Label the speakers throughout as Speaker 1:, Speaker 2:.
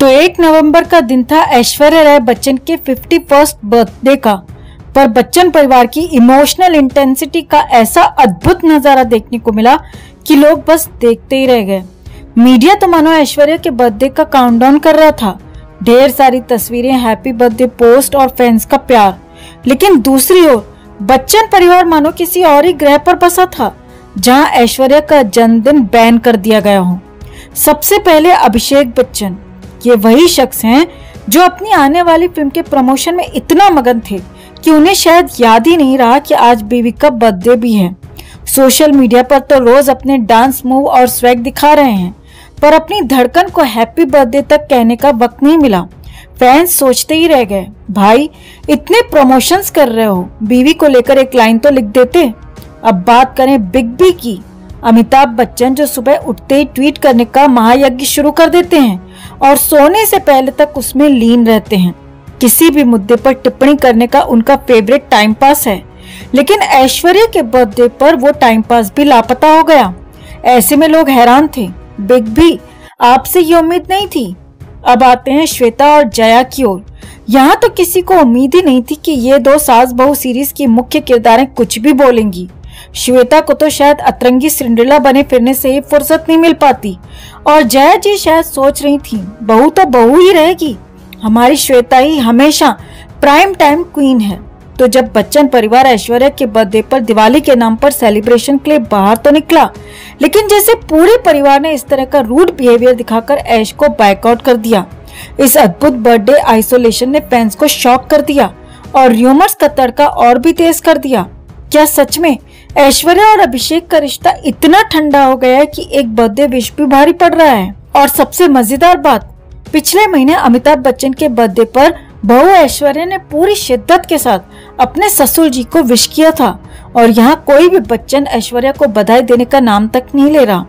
Speaker 1: तो 1 नवंबर का दिन था ऐश्वर्या राय बच्चन के 51st बर्थडे का। पर बच्चन परिवार की इमोशनल इंटेंसिटी का ऐसा अद्भुत नजारा देखने को मिला कि लोग बस देखते ही रह गए। मीडिया तो मानो ऐश्वर्या के बर्थडे का काउंटडाउन कर रहा था। ढेर सारी तस्वीरें, हैप्पी बर्थडे पोस्ट और फैंस का प्यार। लेकिन दूसरी ओर बच्चन परिवार मानो किसी और ही ग्रह पर बसा था, जहां ऐश्वर्या का जन्मदिन बैन कर दिया गया हो। सबसे पहले अभिषेक बच्चन, ये वही शख्स हैं जो अपनी आने वाली फिल्म के प्रमोशन में इतना मगन थे कि उन्हें शायद याद ही नहीं रहा कि आज बीवी का बर्थडे भी है। सोशल मीडिया पर तो रोज अपने डांस मूव और स्वैग दिखा रहे हैं, पर अपनी धड़कन को हैप्पी बर्थडे तक कहने का वक्त नहीं मिला। फैंस सोचते ही रह गए, भाई इतने प्रमोशंस कर रहे हो, बीवी को लेकर एक लाइन तो लिख देते। अब बात करें बिग बी की। अमिताभ बच्चन जो सुबह उठते ही ट्वीट करने का महायज्ञ शुरू कर देते हैं और सोने से पहले तक उसमें लीन रहते हैं। किसी भी मुद्दे पर टिप्पणी करने का उनका फेवरेट टाइम पास है, लेकिन ऐश्वर्या के बर्थडे पर वो टाइम पास भी लापता हो गया। ऐसे में लोग हैरान थे, बिग बी आपसे ये उम्मीद नहीं थी। अब आते हैं श्वेता और जया की ओर। यहाँ तो किसी को उम्मीद ही नहीं थी कि ये दो सास बहू सीरीज की मुख्य किरदारें कुछ भी बोलेंगी। श्वेता को तो शायद अतरंगी सिंड्रेला बने फिरने से ही फुर्सत नहीं मिल पाती, और जया जी शायद सोच रही थी बहू तो बहू ही रहेगी, हमारी श्वेता ही हमेशा प्राइम टाइम क्वीन है। तो जब बच्चन परिवार ऐश्वर्या के बर्थडे पर दिवाली के नाम पर सेलिब्रेशन के लिए बाहर तो निकला, लेकिन जैसे पूरे परिवार ने इस तरह का रूड बिहेवियर दिखाकर ऐश को बायकआउट कर दिया। इस अद्भुत बर्थडे आइसोलेशन ने फैंस को शॉक कर दिया और र्यूमर्स का तड़का और भी तेज कर दिया। क्या सच में ऐश्वर्या और अभिषेक का रिश्ता इतना ठंडा हो गया है कि एक बर्थडे विश भी भारी पड़ रहा है? और सबसे मजेदार बात, पिछले महीने अमिताभ बच्चन के बर्थडे पर बहू ऐश्वर्या ने पूरी शिद्दत के साथ अपने ससुर जी को विश किया था, और यहाँ कोई भी बच्चन ऐश्वर्या को बधाई देने का नाम तक नहीं ले रहा।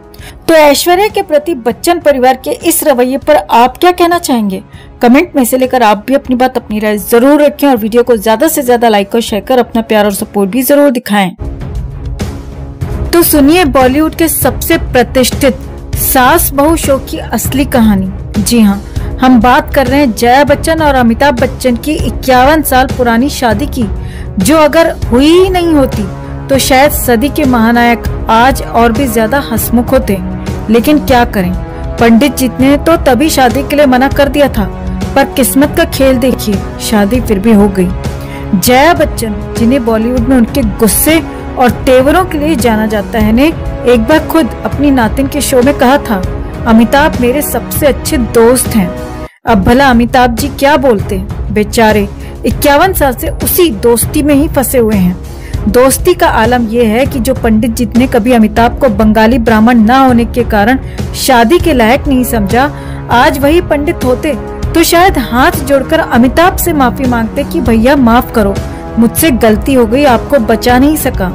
Speaker 1: तो ऐश्वर्या के प्रति बच्चन परिवार के इस रवैये पर आप क्या कहना चाहेंगे? कमेंट में से लेकर आप भी अपनी बात, अपनी राय जरूर रखें और वीडियो को ज्यादा से ज्यादा लाइक और शेयर कर अपना प्यार और सपोर्ट भी जरूर दिखाएं। तो सुनिए बॉलीवुड के सबसे प्रतिष्ठित सास बहू शो की असली कहानी। जी हाँ, हम बात कर रहे हैं जया बच्चन और अमिताभ बच्चन की 51 साल पुरानी शादी की, जो अगर हुई ही नहीं होती तो शायद सदी के महानायक आज और भी ज्यादा हंसमुख होते। लेकिन क्या करें, पंडित जी ने तो तभी शादी के लिए मना कर दिया था, पर किस्मत का खेल देखिए, शादी फिर भी हो गई। जया बच्चन, जिन्हें बॉलीवुड में उनके गुस्से और तेवरों के लिए जाना जाता है, ने एक बार खुद अपनी नातिन के शो में कहा था, अमिताभ मेरे सबसे अच्छे दोस्त हैं। अब भला अमिताभ जी क्या बोलते, बेचारे 51 साल से उसी दोस्ती में ही फंसे हुए हैं। दोस्ती का आलम यह है कि जो पंडित जी ने कभी अमिताभ को बंगाली ब्राह्मण न होने के कारण शादी के लायक नहीं समझा, आज वही पंडित होते तो शायद हाथ जोड़कर अमिताभ से माफी मांगते कि भैया माफ करो, मुझसे गलती हो गई, आपको बचा नहीं सका।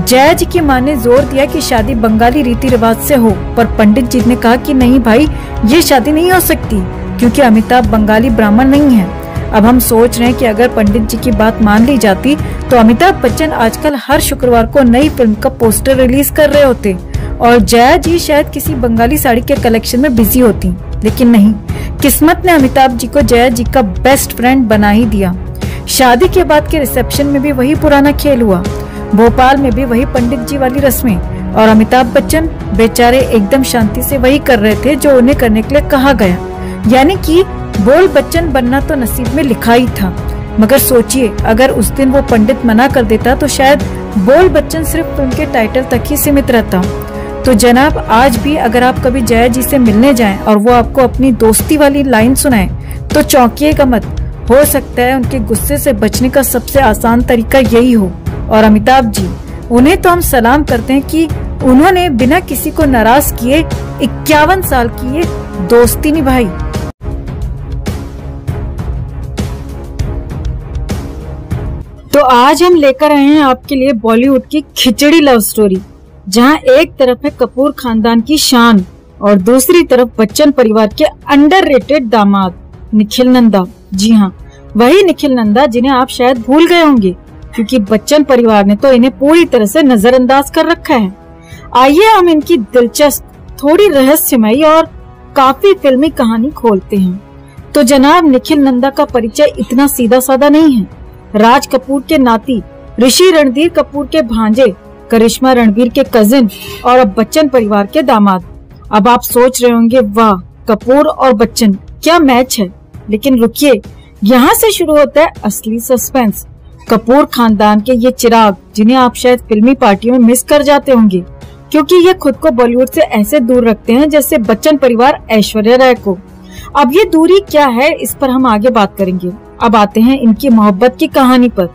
Speaker 1: जया जी की मां ने जोर दिया कि शादी बंगाली रीति रिवाज से हो, पर पंडित जी ने कहा कि नहीं भाई, ये शादी नहीं हो सकती क्योंकि अमिताभ बंगाली ब्राह्मण नहीं है। अब हम सोच रहे हैं कि अगर पंडित जी की बात मान ली जाती तो अमिताभ बच्चन आजकल हर शुक्रवार को नई फिल्म का पोस्टर रिलीज कर रहे होते और जया जी शायद किसी बंगाली साड़ी के कलेक्शन में बिजी होती। लेकिन नहीं, किस्मत ने अमिताभ जी को जया जी का बेस्ट फ्रेंड बना ही दिया। शादी के बाद के रिसेप्शन में भी वही पुराना खेल हुआ, भोपाल में भी वही पंडित जी वाली रस्में, और अमिताभ बच्चन बेचारे एकदम शांति से वही कर रहे थे जो उन्हें करने के लिए कहा गया। यानी कि बोल बच्चन बनना तो नसीब में लिखा ही था। मगर सोचिए, अगर उस दिन वो पंडित मना कर देता तो शायद बोल बच्चन सिर्फ फिल्म के टाइटल तक ही सीमित रहता। तो जनाब, आज भी अगर आप कभी जया जी से मिलने जाएं और वो आपको अपनी दोस्ती वाली लाइन सुनाएं तो चौंकिएगा मत, हो सकता है उनके गुस्से से बचने का सबसे आसान तरीका यही हो। और अमिताभ जी, उन्हें तो हम सलाम करते हैं कि उन्होंने बिना किसी को नाराज किए 51 साल की ये दोस्ती निभाई। तो आज हम लेकर आए हैं आपके लिए बॉलीवुड की खिचड़ी लव स्टोरी, जहां एक तरफ है कपूर खानदान की शान और दूसरी तरफ बच्चन परिवार के अंडररेटेड दामाद निखिल नंदा। जी हाँ, वही निखिल नंदा जिन्हें आप शायद भूल गए होंगे, क्योंकि बच्चन परिवार ने तो इन्हें पूरी तरह से नजरअंदाज कर रखा है। आइए हम इनकी दिलचस्प, थोड़ी रहस्यमयी और काफी फिल्मी कहानी खोलते हैं। तो जनाब निखिल नंदा का परिचय इतना सीधा साधा नहीं है। राज कपूर के नाती, ऋषि रणधीर कपूर के भांजे, करिश्मा रणवीर के कजिन और अब बच्चन परिवार के दामाद। अब आप सोच रहे होंगे वाह, कपूर और बच्चन क्या मैच है। लेकिन रुकिए, यहाँ से शुरू होता है असली सस्पेंस। कपूर खानदान के ये चिराग, जिन्हें आप शायद फिल्मी पार्टियों में मिस कर जाते होंगे, क्योंकि ये खुद को बॉलीवुड से ऐसे दूर रखते हैं जैसे बच्चन परिवार ऐश्वर्या राय को। अब ये दूरी क्या है, इस पर हम आगे बात करेंगे। अब आते हैं इनकी मोहब्बत की कहानी पर।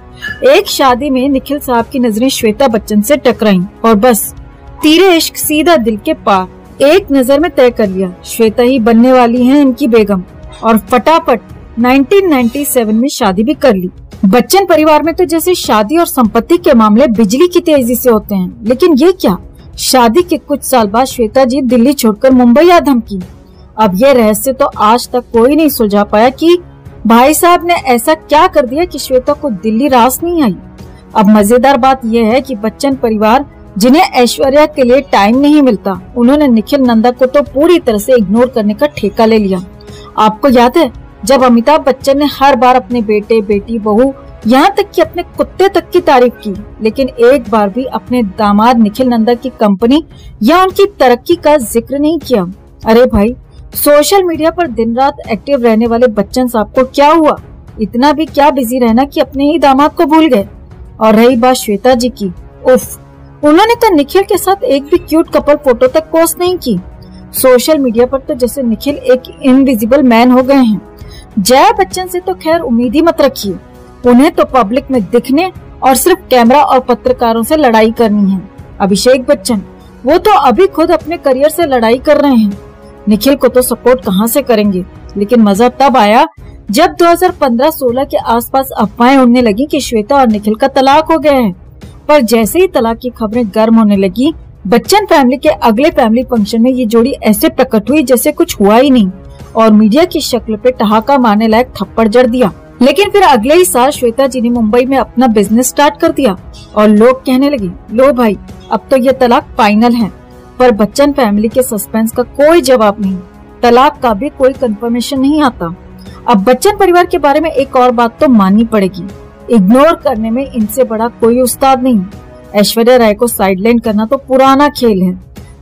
Speaker 1: एक शादी में निखिल साहब की नजरें श्वेता बच्चन से टकराईं और बस तीरे इश्क सीधा दिल के पार। एक नजर में तय कर लिया, श्वेता ही बनने वाली हैं इनकी बेगम, और फटाफट 1997 में शादी भी कर ली। बच्चन परिवार में तो जैसे शादी और संपत्ति के मामले बिजली की तेजी से होते हैं, लेकिन ये क्या, शादी के कुछ साल बाद श्वेता जी दिल्ली छोड़कर मुंबई आ धमकी। अब ये रहस्य तो आज तक कोई नहीं सुलझा पाया कि भाई साहब ने ऐसा क्या कर दिया कि श्वेता को दिल्ली रास नहीं आई। अब मजेदार बात यह है कि बच्चन परिवार, जिन्हें ऐश्वर्या के लिए टाइम नहीं मिलता, उन्होंने निखिल नंदा को तो पूरी तरह से इग्नोर करने का ठेका ले लिया। आपको याद है जब अमिताभ बच्चन ने हर बार अपने बेटे, बेटी, बहू, यहाँ तक कि अपने कुत्ते तक की तारीफ की, लेकिन एक बार भी अपने दामाद निखिल नंदा की कंपनी या उनकी तरक्की का जिक्र नहीं किया। अरे भाई, सोशल मीडिया पर दिन रात एक्टिव रहने वाले बच्चन साहब को क्या हुआ, इतना भी क्या बिजी रहना कि अपने ही दामाद को भूल गए। और रही बात श्वेता जी की, उफ, उन्होंने तो निखिल के साथ एक भी क्यूट कपल फोटो तक पोस्ट नहीं की। सोशल मीडिया पर तो जैसे निखिल एक इनविजिबल मैन हो गए हैं। जया बच्चन से तो खैर उम्मीद ही मत रखिए, उन्हें तो पब्लिक में दिखने और सिर्फ कैमरा और पत्रकारों से लड़ाई करनी है। अभिषेक बच्चन, वो तो अभी खुद अपने करियर से लड़ाई कर रहे हैं, निखिल को तो सपोर्ट कहाँ से करेंगे। लेकिन मजा तब आया जब 2015-16 के आसपास अफवाहें उड़ने लगी कि श्वेता और निखिल का तलाक हो गया है। पर जैसे ही तलाक की खबरें गर्म होने लगी, बच्चन फैमिली के अगले फैमिली फंक्शन में ये जोड़ी ऐसे प्रकट हुई जैसे कुछ हुआ ही नहीं, और मीडिया की शक्ल पे ठहाका मारने लायक थप्पड़ जड़ दिया। लेकिन फिर अगले ही साल श्वेता जी ने मुंबई में अपना बिजनेस स्टार्ट कर दिया और लोग कहने लगे, लो भाई अब तो ये तलाक फाइनल है। पर बच्चन फैमिली के सस्पेंस का कोई जवाब नहीं, तलाक का भी कोई कंफर्मेशन नहीं आता। अब बच्चन परिवार के बारे में एक और बात तो माननी पड़ेगी, इग्नोर करने में इनसे बड़ा कोई उस्ताद नहीं। ऐश्वर्या राय को साइडलाइन करना तो पुराना खेल है,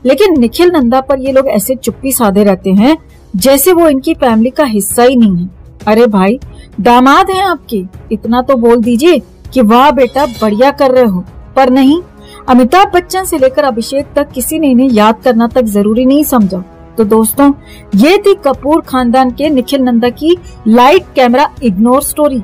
Speaker 1: लेकिन निखिल नंदा पर ये लोग ऐसे चुप्पी साधे रहते हैं जैसे वो इनकी फैमिली का हिस्सा ही नहीं है। अरे भाई, दामाद हैं आपके, इतना तो बोल दीजिए कि वाह बेटा बढ़िया कर रहे हो। पर नहीं, अमिताभ बच्चन से लेकर अभिषेक तक किसी ने इन्हें याद करना तक जरूरी नहीं समझा। तो दोस्तों, ये थी कपूर खानदान के निखिल नंदा की लाइट कैमरा इग्नोर स्टोरी।